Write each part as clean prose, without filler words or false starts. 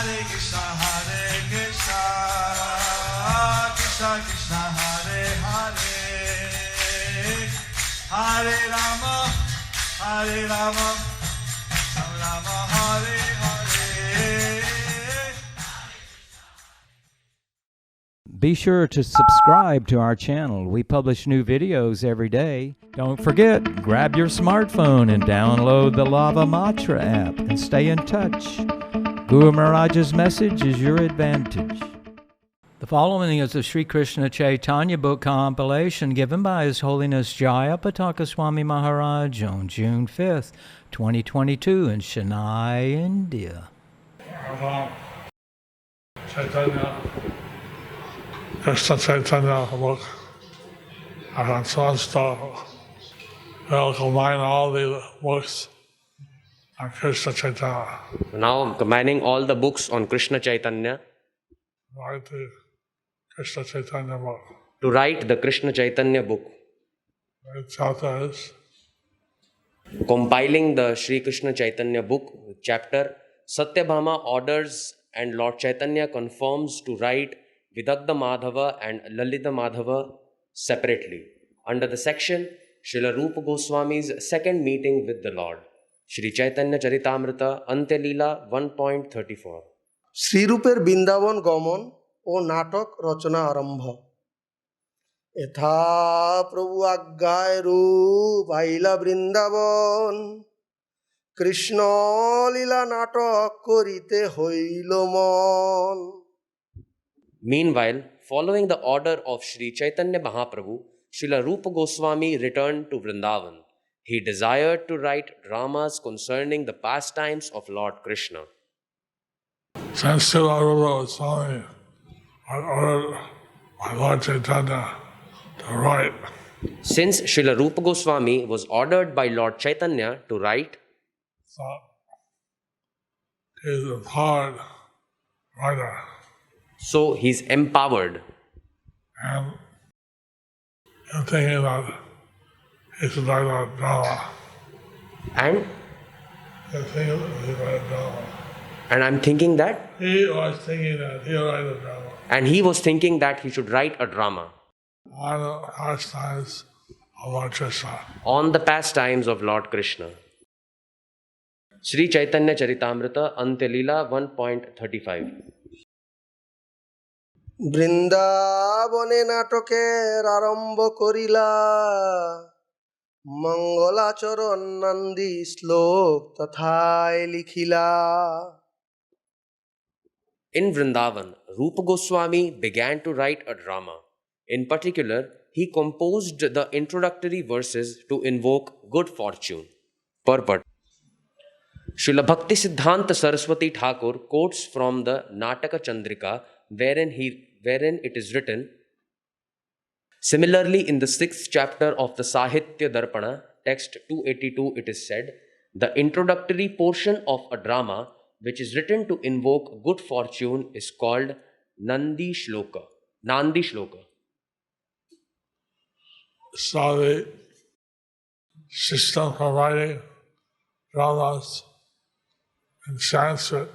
Krishna Krishna Hare Hare Hare Rama Rama Hare Hare. Be sure to subscribe to our channel. We publish new videos every day. Don't forget, grab your smartphone and download the Lava Matra app and stay in touch. Guru Mahārāja's message is your advantage. The following is a Sri Kṛṣṇa Caitanya book compilation given by His Holiness Jayapataka Swami Mahārāja on June 5th, 2022 in Chennai, India. Caitanya, Kṛṣṇa Caitanya book. I got so stuff. We'll combine all the books on Kṛṣṇa Caitanya. Now I'm combining all the books on Kṛṣṇa Caitanya Write the Kṛṣṇa Caitanya book. to write the Kṛṣṇa Caitanya book, The chapter is compiling the Sri Kṛṣṇa Caitanya book with chapter Satyabhāmā orders and Lord Chaitanya confirms to write Vidagdha-mādhava and Lalita-mādhava separately under the section Srila Rupa Goswami's second meeting with the Lord, Sri Chaitanya Charitamrita Ante Leela 1.34. শ্রীরূপের Vrindavan গমন ও নাটক রচনা আরম্ভ। এথা প্রভু আজ্ঞায় রূপ আইলা বৃন্দাবন, কৃষ্ণ লীলা নাটক করিতে হইল মন। Meanwhile, following the order of Sri Chaitanya Mahaprabhu, Srila Rupa Goswami returned to Vrindavan. He desired to write dramas concerning the pastimes of Lord Krishna. since Srila Rupa Goswami ordered by Lord Chaitanya to write. Since Srila Rupa Goswami was ordered by Lord Chaitanya to write, So he is empowered writer. so he's empowered. And I'm thinking that he should write a drama. And, I'm thinking that he should write a drama. and I'm thinking that, He was thinking that he would write a drama and he was thinking that he should write a drama on the pastimes of Lord Krishna. on the pastimes of Lord Krishna. Sri Chaitanya Charitamrita Ante Leela 1.35. বৃন্দাবনে নাটকের আরম্ভ করিলা, মঙ্গলাচরণ নন্দী শ্লোক তথায় লিখিলা। In Vrindavan, Rupa Goswami began to write a drama. In particular, he composed the introductory verses to invoke good fortune. Purport. Srila Bhakti Siddhanta Saraswati Thakur quotes from the Nataka Chandrika wherein it is written, similarly in the 6th chapter of the Sahitya Darpana, text 282, it is said, the introductory portion of a drama which is written to invoke good fortune is called Nandi Shloka. So the system for writing dramas in Sanskrit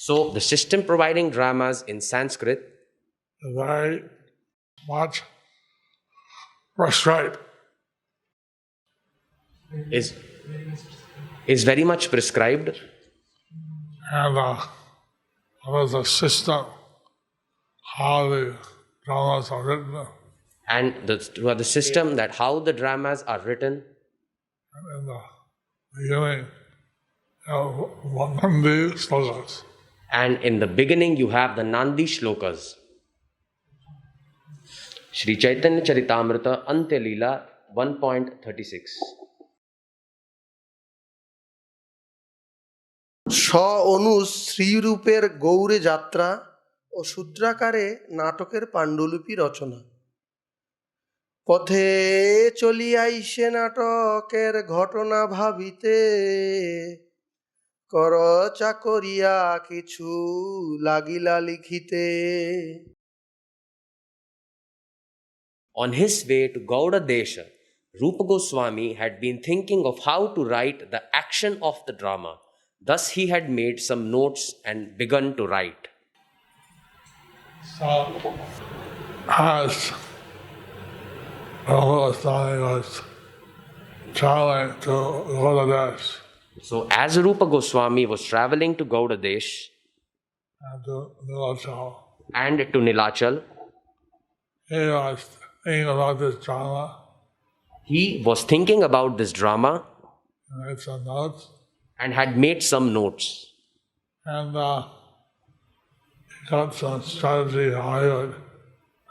So the system providing dramas in Sanskrit is very much prescribed. is very much prescribed, And there's a system how the dramas are written. and the system that how the dramas are written. And in the beginning, Nandi slokas. And in the beginning you have the Nandi Shlokas. Sri Chaitanya Charitamrita Ante Leela 1.36. স অনুজ শ্রীরূপের গৌরে যাত্রা ও সূত্রাকারে নাটকের পাণ্ডুলিপি রচনা। পথে চলিয়াইসে নাটকের ঘটনা ভাবিতে, কর চাকরিয়া কিছু লাগিলা লিখিতে। On his way to Gauda Desha, Rupa Goswami had been thinking of how to write the action of the drama. Thus he had made some notes and begun to write. So, as Swami was traveling to Holiness So as Rupa Goswami was traveling to Gaudadesh and to Nilachal, and to Nilachal, he was thinking about this drama he was thinking about this drama and made some notes. and had made some notes. And he got some strategy how he would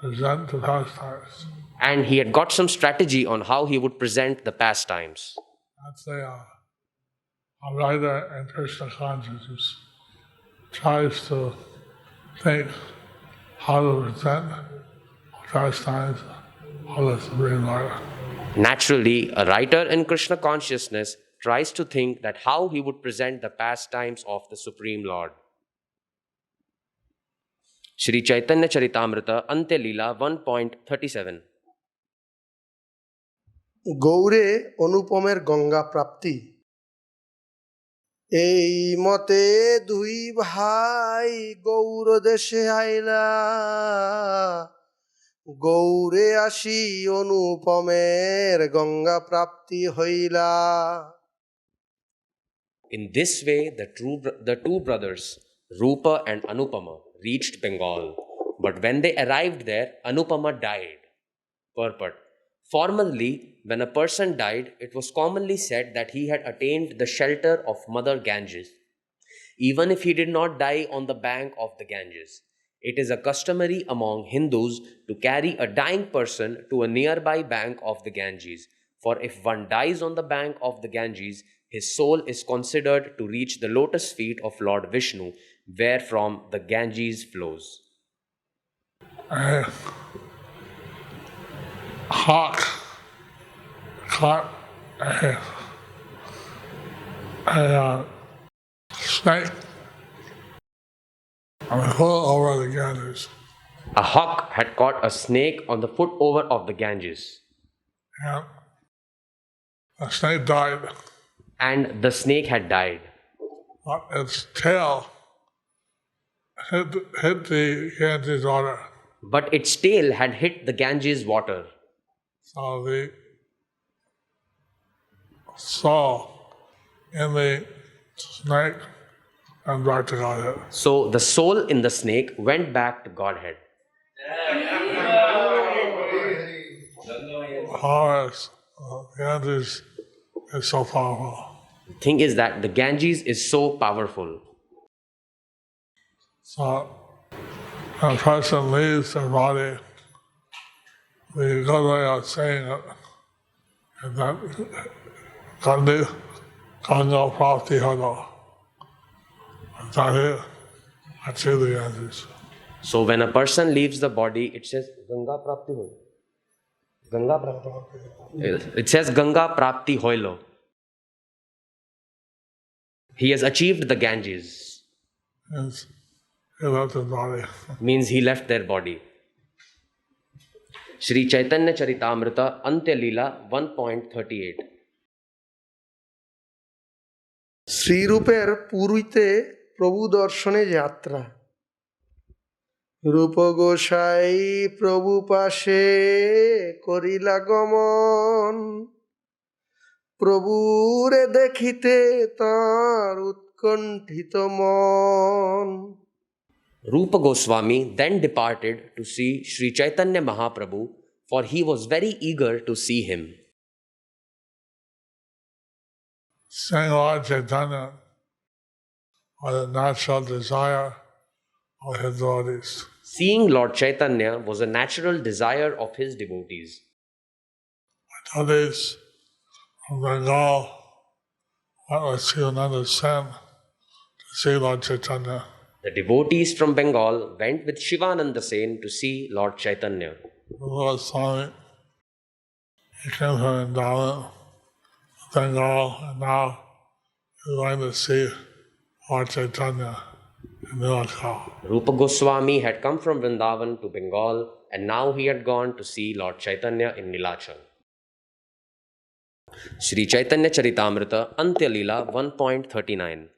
present the pastimes. And he had got some strategy on how he would present the pastimes. That's a writer in Kṛṣṇa consciousness tries to think how to present pastimes of the Supreme Lord. Naturally, a writer in Krishna consciousness tries to think that how he would present the pastimes of the Supreme Lord. Shri Chaitanya Charitamrita Ante Leela 1.37. গৌরে অনুপমের Ganga প্রাপ্তি। এই মতে দুই ভাই গৌর দেশে আইলা, গৌরে আসি অনুপমের গঙ্গা প্রাপ্তি হইলা। In this way, the two brothers, Rupa and Anupama, reached Bengal. But when they arrived there, Anupama died. Purport. Formerly, when a person died, it was commonly said that he had attained the shelter of Mother Ganges, even if he did not die on the bank of the Ganges. It is a customary among Hindus to carry a dying person to a nearby bank of the Ganges, for if one dies on the bank of the Ganges, his soul is considered to reach the lotus feet of Lord Vishnu, wherefrom the Ganges flows. A hawk caught a snake on the foot over the Ganges. A hawk had caught a snake on the foot over of the Ganges, And the snake died, and the snake had died. but its tail hit the Ganges water. But its tail had hit the Ganges water. So the soul in the snake and back to Godhead. So the soul in the snake went back to Godhead. Horace, Ganges is so powerful. The thing is that the Ganges is so powerful. So when a person leaves their body, the good way of saying it is that Ganga Prapti Hodo. That's the Ganges. So when a person leaves the body, it says Ganga Prapti Hoilo. Ganga Prapti. It says Ganga Prapti Hoilo. He has achieved the Ganges. Means he left his body. Means he left their body. Shri Chaitanya Charitamrita Ante Leela 1.38. শ্রীরূপের পুরীতে প্রভু দর্শনে যাত্রা। রূপ গোসাই প্রভু পাশে করিলা গমন, প্রভুরে দেখিতে তার উৎকণ্ঠিত মন। Rupa Goswami then departed to see Sri Chaitanya Mahaprabhu, for he was very eager to see him. Seeing Lord Chaitanya was a natural desire of his devotees. Seeing Lord Chaitanya was a natural desire of his devotees. Devotees from Bengal went with Shivananda Sen to see Lord Chaitanya. The devotees from Bengal went with Shivananda Sen to see Lord Chaitanya. Lord Swami, he came from Vrindavan, Bengal, and now he's going to see Lord Chaitanya in Nilachal. Rupa Goswami had come from Vrindavan to Bengal, and now he had gone to see Lord Chaitanya in Nilachal. Shri Chaitanya Charitamrita Ante Leela 1.39.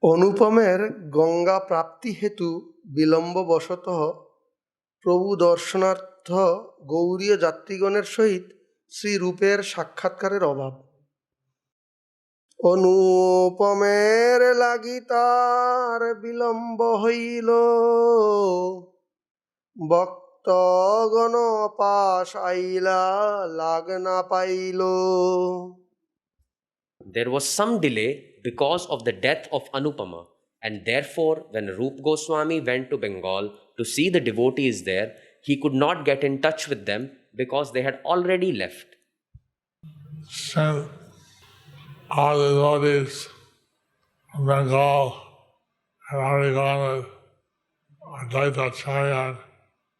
অনুপমের Ganga প্রাপ্তি হেতু বিলম্ববশতঃ প্রভু দর্শনার্থ গৌড়ীয় যাত্রীগণের সহিত শ্রীরূপের সাক্ষাৎকারের অভাব। অনুপমের লাগি তার বিলম্ব হইল, ভক্তগণ পাশ আইলা লাগ না pile. There was some delay because of the death of Anupama, and therefore, when Rupa Goswami went to Bengal to see the devotees there, he could not get in touch with them because they had already left. Since all the devotees from Bengal had already gone with Advaita-acharya and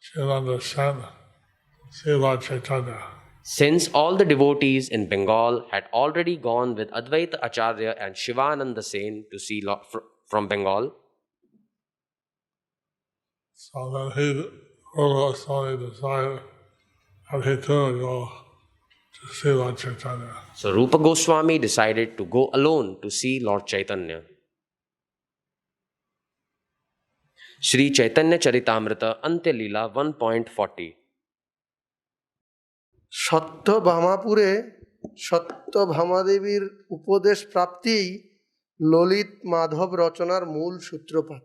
Shivananda Sen, see Lord Chaitanya. Since all the devotees in Bengal had already gone with Advaita Acharya and Shivananda Sen to see from Bengal, so then Swami decided that he too would go to see Lord Chaitanya. so Rupa Goswami decided to go alone to see Lord Chaitanya. Shri Chaitanya Charitamrita Antya Leela 1.40. সত্যভামাপুরে সত্যভামাদেবীর উপদেশ প্রাপ্তিই ললিত মাধব রচনার মূল সূত্রপাত।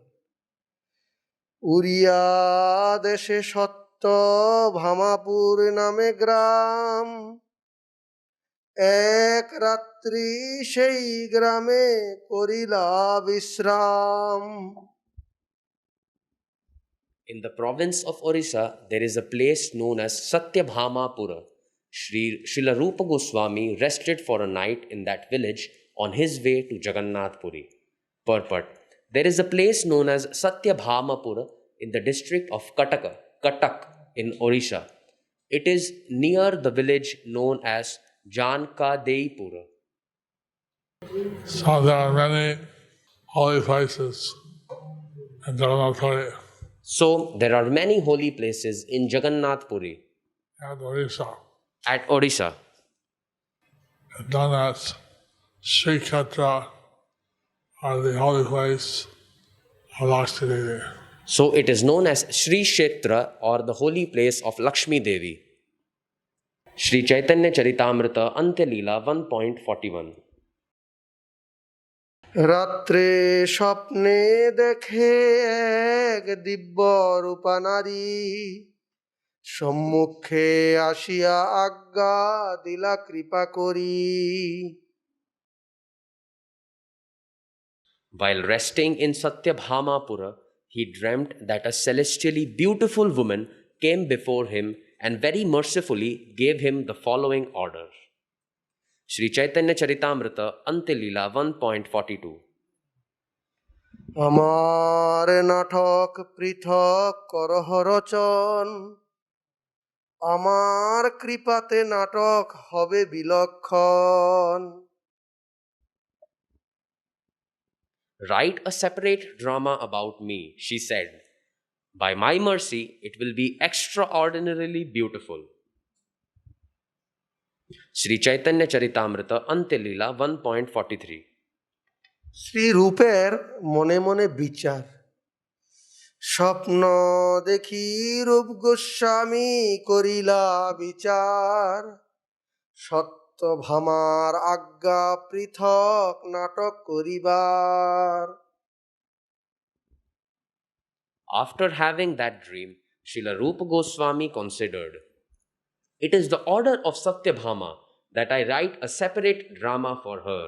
উড়িয়া দেশে সত্যভামাপুর নামে গ্রাম, এক রাত্রি সেই গ্রামে করিলা বিশ্রাম। In the province of Orissa, there is a place known as Satyabhāmā. Srila Rupa Goswami rested for a night in that village on his way to Jagannath Puri. Purport: there is a place known as Satyabhāmā in the district of Cuttack in Orissa. It is near the village known as Jankadeipura. So there are many holy places in Jagannath Puri So there are many holy places in Jagannath Puri and Orissa. at Orissa. Done as Sri Kshetra, or the holy place of Lakshmi Devi. So it is known as Sri Kshetra or the holy place of Lakshmi Devi. Shri Chaitanya Charitamrita Antya Leela 1.41. রাত্রে স্বপ্নে দেখে এক দিব্য রূপা নারী, সম্মুখে আসিয়া আজ্ঞা দিলা কৃপা করি। While resting in Satyabhāmā, he dreamt that a celestially beautiful woman came before him and very mercifully gave him the following order. Shri Chaitanya Charitamrita Antya Leela 1.42. আমার নাটক পৃথক করহ রচন, আমার কৃপাতে নাটক হবে বিলক্ষণ। Write a separate drama about me, she said. By my mercy, it will be extraordinarily beautiful. Shri Chaitanya Charitamrita Antya Leela 1.43. Shri রূপের মনে মনে বিচার, স্বপ্ন দেখি রূপ গোস্বামী করিলা বিচার, সত্যভামার আজ্ঞা পৃথক নাটক করিবার। After having that dream, Srila Rupa Goswami considered, it is the order of Satyabhāmā that I write a separate drama for her.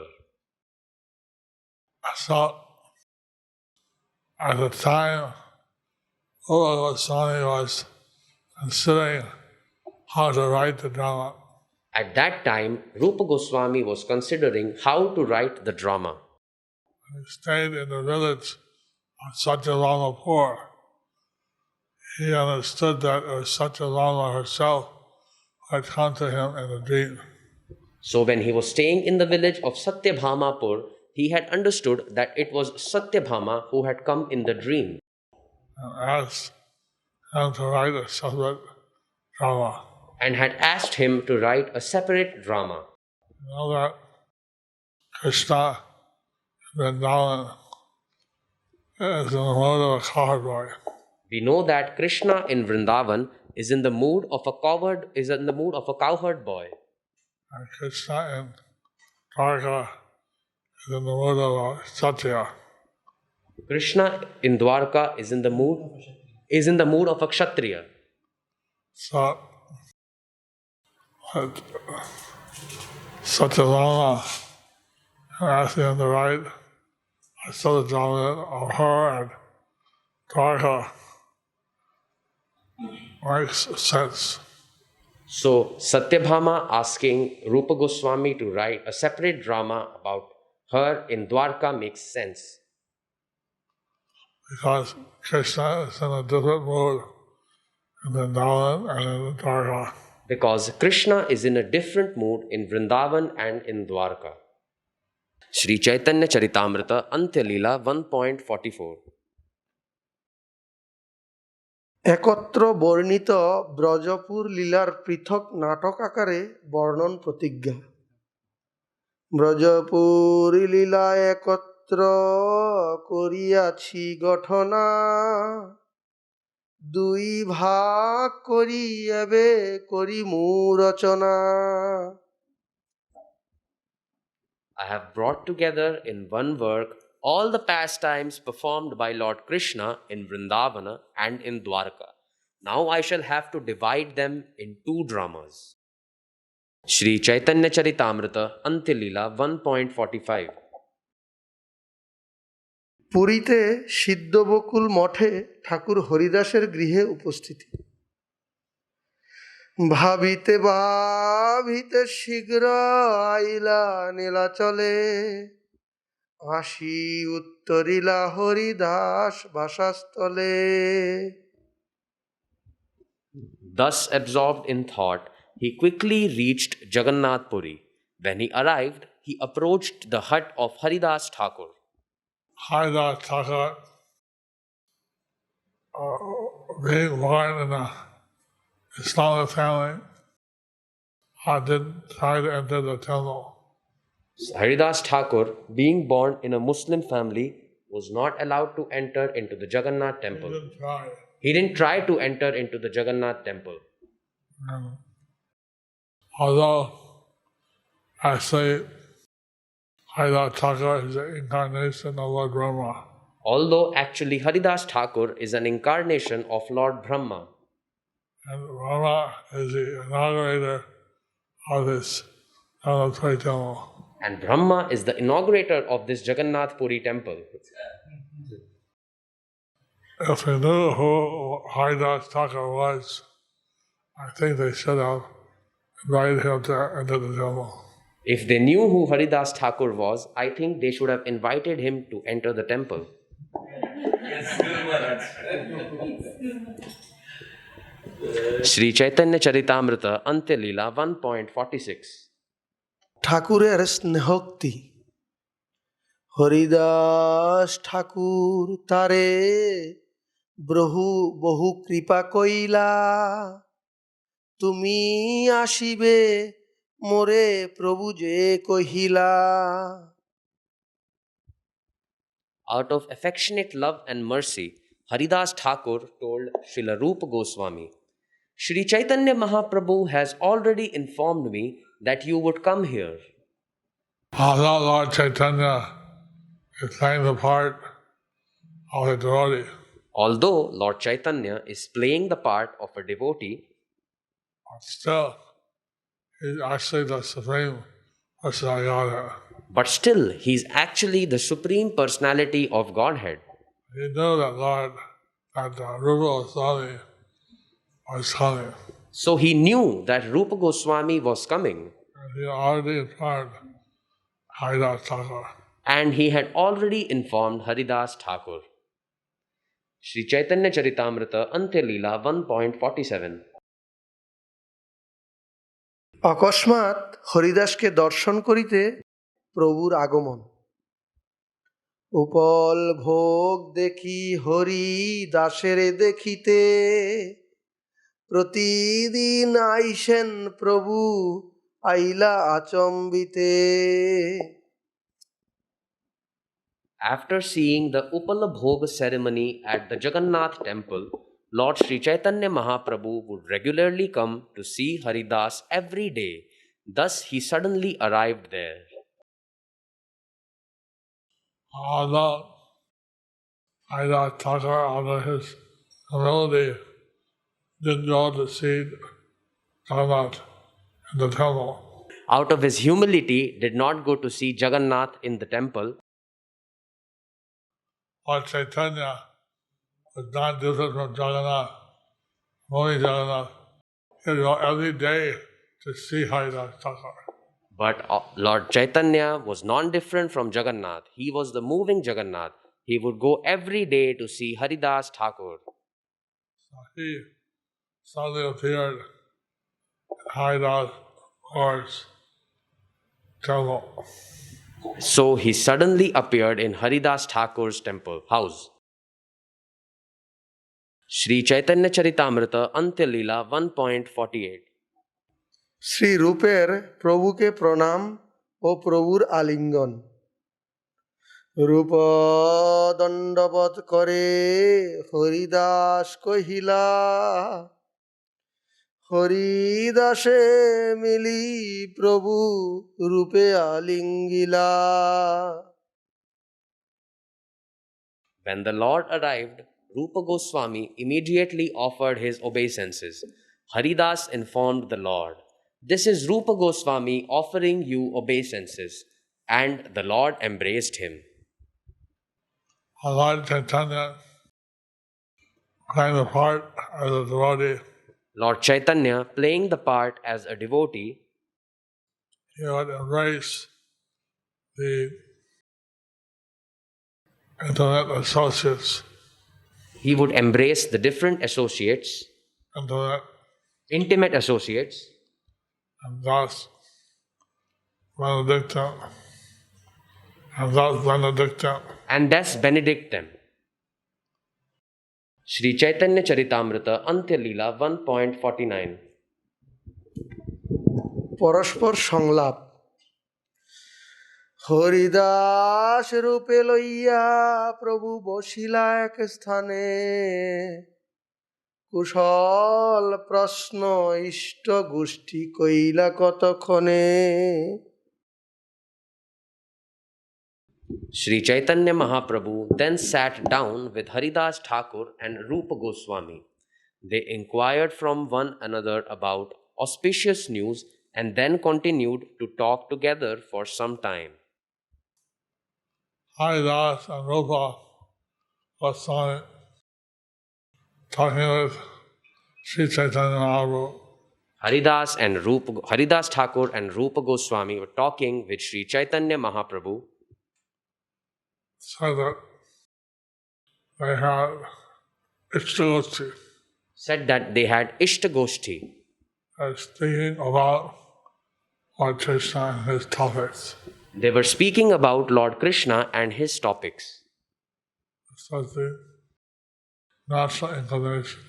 So, at the time, Rupa Goswami was considering how to write the drama. At that time, Rupa Goswami was considering how to write the drama. He stayed in the village of Satyabhāmā. He understood that it was Satyabhāmā herself who had come to him in a dream. So when he was staying in the village of Satyabhāmā, he had understood that it was Satyabhāmā who had come in the dream And asked him to write a separate drama. and had asked him to write a separate drama. You know that Kṛṣṇa in Vrindavan is in the mode of a cowherd boy. We know that Krishna in Vrindavan is in the mood of a cowherd boy. And Krishna in Dwarka is in the mood of a Kshatriya. Krishna in Dwarka is in the mood of a Kshatriya. So, Satyabhāmā asking him to write a Satyabhāmā of her and Dwarka makes sense. So Satyabhāmā asking Rupa Goswami to write a separate drama about her in Dwarka makes sense. Because Krishna is in a different mood in Vrindavan and in Dwarka. Because Krishna is in a different mood in Vrindavan and in Dwarka. Sri Chaitanya Charitamrita Antya Leela 1.44. একত্র বর্ণিত ব্রজপুর লীলার পৃথক নাটক আকারে বর্ণন প্রতিজ্ঞা। ব্রজপুর লীলা একত্র করিয়াছি গঠনা, দুই ভাগ করি এবে করিমু রচনা। I have brought together in one work all the pastimes performed by Lord Krishna in Vrindavana and in Dwarka. Now I shall have to divide them in two dramas. Sri Chaitanya Charitamrita Antya Leela 1.45. পুরীতে সিদ্ধবকুল মঠে ঠাকুর হরিদাসের গৃহে উপস্থিতি। ভাবিতে ভাবিতে শীঘ্র আইলা নীলাচলে, আসি উত্তরিলা Haridas বাসাস্থলে। Thus absorbed in thought, he quickly reached Jagannath Puri. When he arrived, he approached the hut of Haridas Thakur. Haridas Thakur, being born in a Islamic family, didn't try to enter the temple. Haridas Thakur, being born in a Muslim family, was not allowed to enter into the Jagannath temple. He didn't try to enter into the Jagannath temple. Although actually Haridas Thakur is an incarnation of Lord Brahma. Although actually Haridas Thakur is an incarnation of Lord Brahma. And Brahma is the inaugurator of this Jagannath Puri temple. And Brahma is the inaugurator of this Jagannath Puri temple. If we knew who Haridas Thakur was, I think they should have invited him to enter the temple. If they knew who Haridas Thakur was, I think they should have invited him to enter the temple. Sri Chaitanya Charitamrita Antya Leela 1.46. ঠাকুরের স্নেহোক্তি। হরিদাস ঠাকুর তারে বহু কৃপা কইলা, তুমি আসিবে মোরে প্রভু যে কহিলা। Out of affectionate love and mercy, Haridas Thakur told Srila Rupa Goswami, Sri Chaitanya Mahaprabhu has already informed me that you would come here. Although Lord Chaitanya is playing the part of a devotee, Although Lord Chaitanya is playing the part of a devotee, still he's actually the Supreme Personality of Godhead. but still he is actually the Supreme Personality of Godhead. He knew that Rupa Goswami was coming. So he knew that Rupa Goswami was coming, And he already informed Haridas Thakur. and he had already informed Haridas Thakur. Sri Chaitanya Charitamrita Antya Leela 1.47. অকস্মাৎ হরিদাসকে দর্শন করিতে প্রভুর আগমন। উপল ভোগ দেখি হরি দাসের দেখিতে, প্রতিদিন আইসেন প্রভু আইলা আচম্বিতে। After seeing the Upalabhoga ceremony at the Jagannath temple, Lord Sri Chaitanya Mahaprabhu would regularly come to see Haridas every day. Thus, he suddenly arrived there. Although Jayapataka, out of his humility, didn't go to see Jagannath in the temple. Out of his humility, did not go to see Jagannath in the temple. Lord Chaitanya was not different from Jagannath, only Jagannath. He would go every day to see Vidagdha-mādhava. But Lord Chaitanya was non-different from Jagannath. He was the moving Jagannath. He would go every day to see Haridas Thakur. So he suddenly appeared in Haridas' temple. So he suddenly appeared in Haridas Thakur's temple house. Sri Chaitanya Charitamrita Antya Leela 1.48. Shri রূপের প্রভুকে প্রণাম ও প্রভুর আলিঙ্গন। রূপ দণ্ডবৎ করে হরিদাস কহিলা, হরিদাসে মিলি প্রভু রূপে আলিঙ্গিলা। When the Lord arrived, Rupa Goswami immediately offered his obeisances. Haridas informed the Lord, "This is Rupa Goswami offering you obeisances." And the Lord embraced him. Lord Chaitanya playing the part as a devotee. Lord Chaitanya, playing the part as a devotee, He would embrace the intimate associates, he would embrace the different associates, intimate associates, and thus benedict them, and thus benedict them. Sri Chaitanya Charitamrita Antya Leela 1.49. পরস্পর সংলাপ। হরিদাস রূপে লইয়া প্রভু বসিলা এক স্থানে, কুশল প্রশ্ন ইষ্ট গোষ্ঠী কইলা কতক্ষণে। Sri Chaitanya Mahaprabhu then sat down with Haridas Thakur and Rupa Goswami. They inquired from one another about auspicious news and then continued to talk together for some time. Haridas and Rupa Goswami talking with Sri Chaitanya Mahaprabhu. Haridas Thakur and Rupa Goswami were talking with Sri Chaitanya Mahaprabhu. Said that they had Ishtagoshti. Said that they had Ishtagoshti. Speaking about Lord Kṛṣṇa and his topics. They were speaking about Lord Kṛṣṇa and his topics. So the natural inclination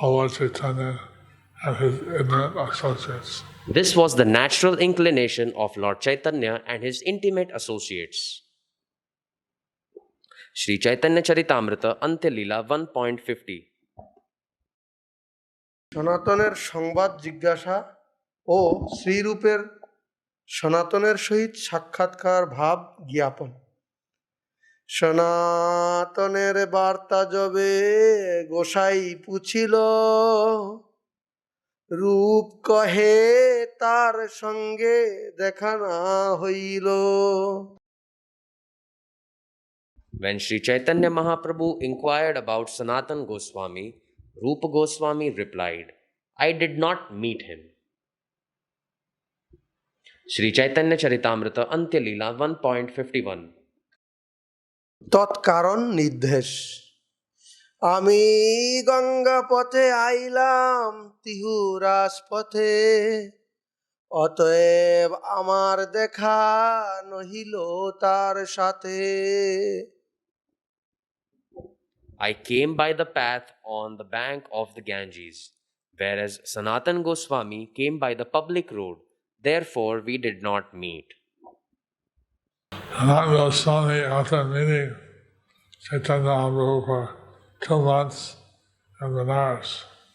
of Lord Chaitanya and his intimate associates. This was the natural inclination of Lord Chaitanya and his intimate associates. Sri Chaitanya Charitamrita Antya Leela 1.50. সনাতনের সংবাদ জিজ্ঞাসা ও শ্রীরূপের সনাতনের সহিত সাক্ষাৎকার ভাব জ্ঞাপন। সনাতনের বার্তা যবে গোসাই পুছিল, রূপ কহে তার সঙ্গে দেখা না হইল। When Sri Chaitanya Mahaprabhu inquired about Sanatan Goswami, Rupa Goswami replied, "I did not meet him." Sri Chaitanya Charitamrita Antya Leela 1.51. তৎকারণ নির্দেশ। আমি গঙ্গা পথে আইলাম তিহু রাজপথে, অতএব আমার দেখা নহিল তার সাথে। I came by the path on the bank of the Ganges, whereas Sanatan Goswami came by the public road. Therefore, we did not meet. Sanatana Goswami, after meeting Chaitanya Mahaprabhu for 2 months in Benares,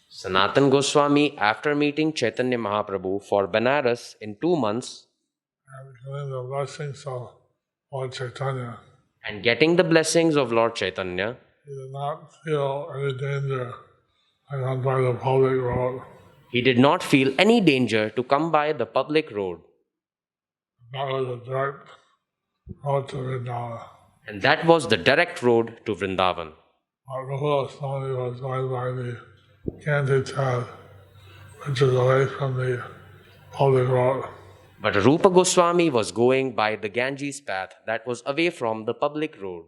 Sanatan Goswami, after meeting Chaitanya Mahaprabhu for Benares in 2 months and getting the blessings of Lord Chaitanya, and getting the blessings of Lord Chaitanya, he did not feel any danger by going by the public road. he did not feel any danger to come by the public road. That was a direct road to Vrindavan. And that was the direct road to Vrindavan. Rupa Swami was going by the Ganges path, which is away from the public road. But Rupa Goswami was going by the Ganges path that was away from the public road.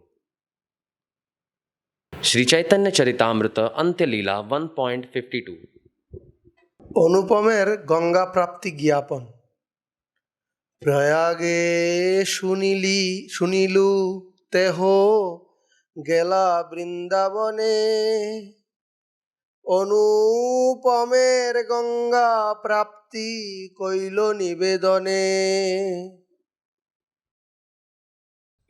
Sri Chaitanya Charitamrita Antya Leela 1.52 অনুপমের Ganga প্রাপ্তি জ্ঞাপন। প্রয়াগে শুনিলু তেহ গেলা বৃন্দাবনে, অনুপমের গঙ্গা প্রাপ্তি কইল নিবেদনে।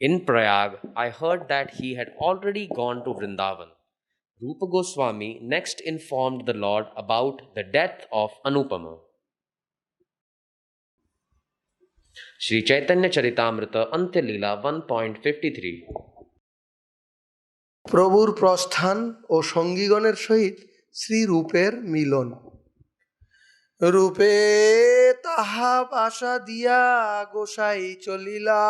In Prayag, I heard that he had already gone to Vrindavan. Rupa Goswami next informed the Lord about the death of Anupama. Sri Chaitanya Charitamrita Antya Leela 1.53 প্রভুর প্রস্থান ও সঙ্গীগণের সহিত শ্রীরূপের মিলন। রূপে তাহা বাসা দিয়া গোসাই চলিলা,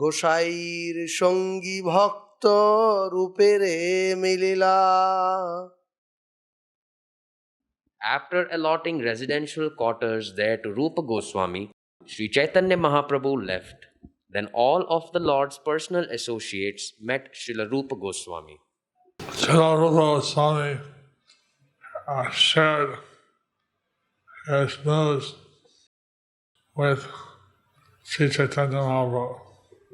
গোসাইর সঙ্গী ভক্ত রূপেরে মিলিলা। After allotting residential quarters there to Rupa Goswami, Sri Chaitanya Mahaprabhu left. Then all of the Lord's personal associates met Srila Rupa Goswami. Srila Rupa Goswami shared his news with Sri Chaitanya Mahaprabhu.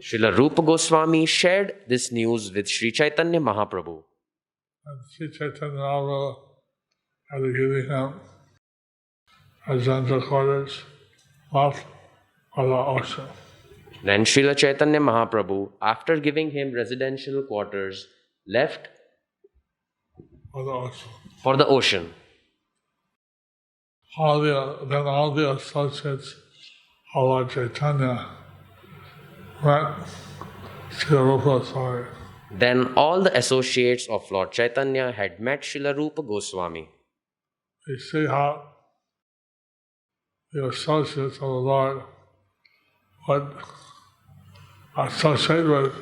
Srila Rupa Goswami shared this news with Sri Chaitanya Mahaprabhu. And Sri Chaitanya Mahaprabhu after giving him residential quarters left for the ocean. Then Srila Chaitanya Mahaprabhu, after giving him residential quarters, left for the ocean. Then all the associates of Lord Chaitanya met Srila Rupa Goswami. Then all the associates of Lord Chaitanya had met Srila Rupa Goswami. We see how the associates of the Lord would associate with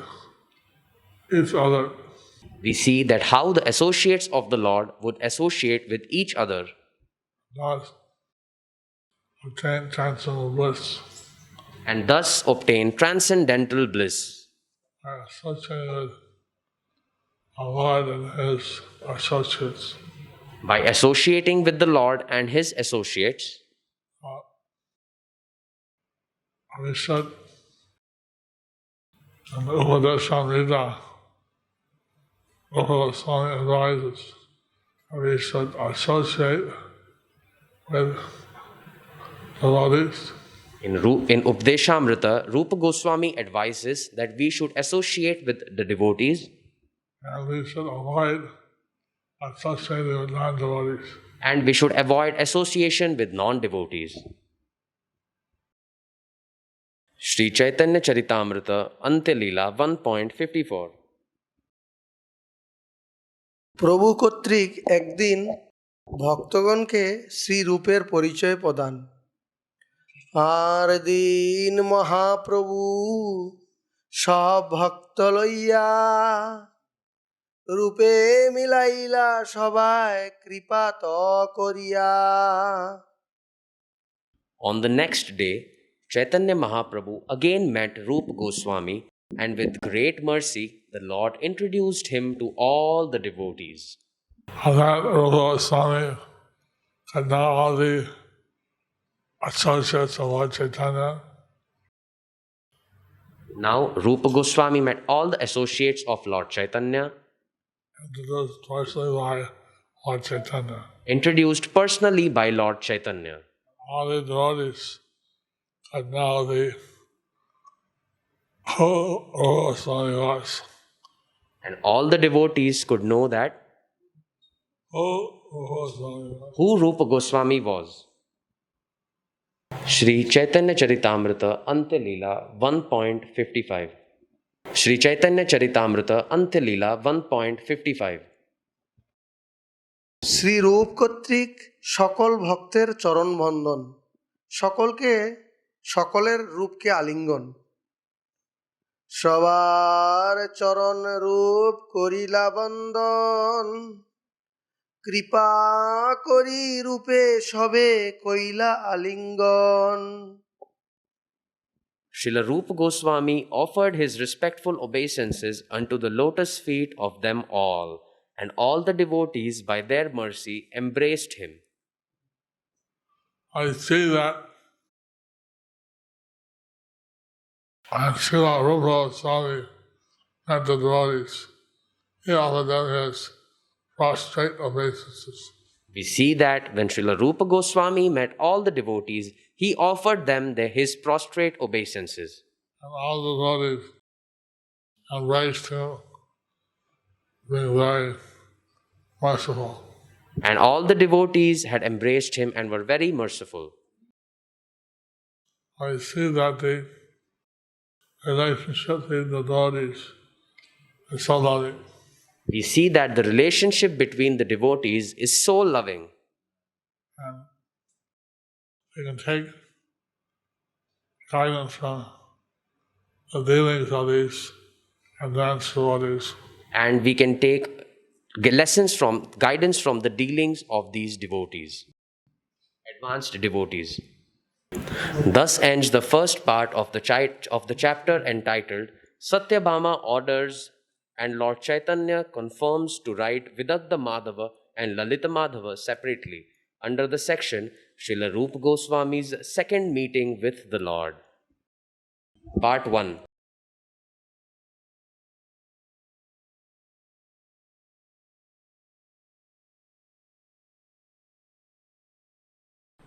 each other. We see that how the associates of the Lord would associate with each other, Thus obtain transcendental bliss and thus obtain transcendental bliss by associating with the Lord and His associates. by associating with the Lord and His associates. We should, in the Vidagdha-mādhava, Rupa Goswami advises we should associate with devotees. In Upadeshamrita, Rupa Goswami advises that we should associate with the devotees And we should avoid associating with non-devotees. and we should avoid association with non-devotees. Sri Chaitanya Charitamrita Antya Leela 1.54 প্রভু কর্তৃক একদিন ভক্তগণকে শ্রীরূপের পরিচয় প্রদান। আর দিন মহাপ্রভু সব ভক্ত লইয়া, রূপে মিলাইলা সবাই কৃপাত করিয়া। On the next day, Chaitanya Mahaprabhu again met Rupa Goswami, and with great mercy, the Lord introduced him to all the devotees. And that Rupa Goswami could know all the associates of Lord Chaitanya. Now, Rupa Goswami met all the associates of Lord Chaitanya, Introduced personally by Lord Chaitanya. introduced personally by Lord Chaitanya. All the devotees could know the who Swami was. And all the devotees could know that who Rupa Goswami was. Shri Chaitanya Charitamrita Ante Leela 1.55. Shri Chaitanya Charitamrita Ante Leela 1.55. Shri রূপ কর্তৃক সকল ভক্তের চরণ বন্দন, সকলকে সকলের রূপকে আলিঙ্গন। সবার চরণ রূপ করিলা বন্দন, কৃপা করি রূপে সবে কইলা আলিঙ্গন। Srila Rupa Goswami offered his respectful obeisances unto the lotus feet of them all, and all the devotees by their mercy embraced him. I see that when Srila Rupa Swami met the devotees, he offered them his prostrate obeisances. We see that when Srila Rupa Goswami met all the devotees, he offered them his prostrate obeisances. And all the devotees embraced him, being very merciful. And all the devotees had embraced him and were very merciful. I see that the relationship between the devotees is so loving. We see that the relationship between the devotees is so loving. And we can take guidance from the dealings of these advanced devotees. And we can take guidance from the dealings of these devotees, advanced devotees. Thus ends the first part of the chapter entitled Satyabhāmā orders and Lord Chaitanya confirms to write Vidagdha-mādhava and Lalita-mādhava separately under the section Srila Rupa Goswami's second meeting with the Lord. Part 1.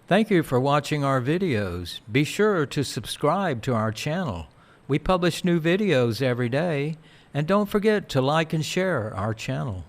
Thank you for watching our videos. Be sure to subscribe to our channel. We publish new videos every day, and don't forget to like and share our channel.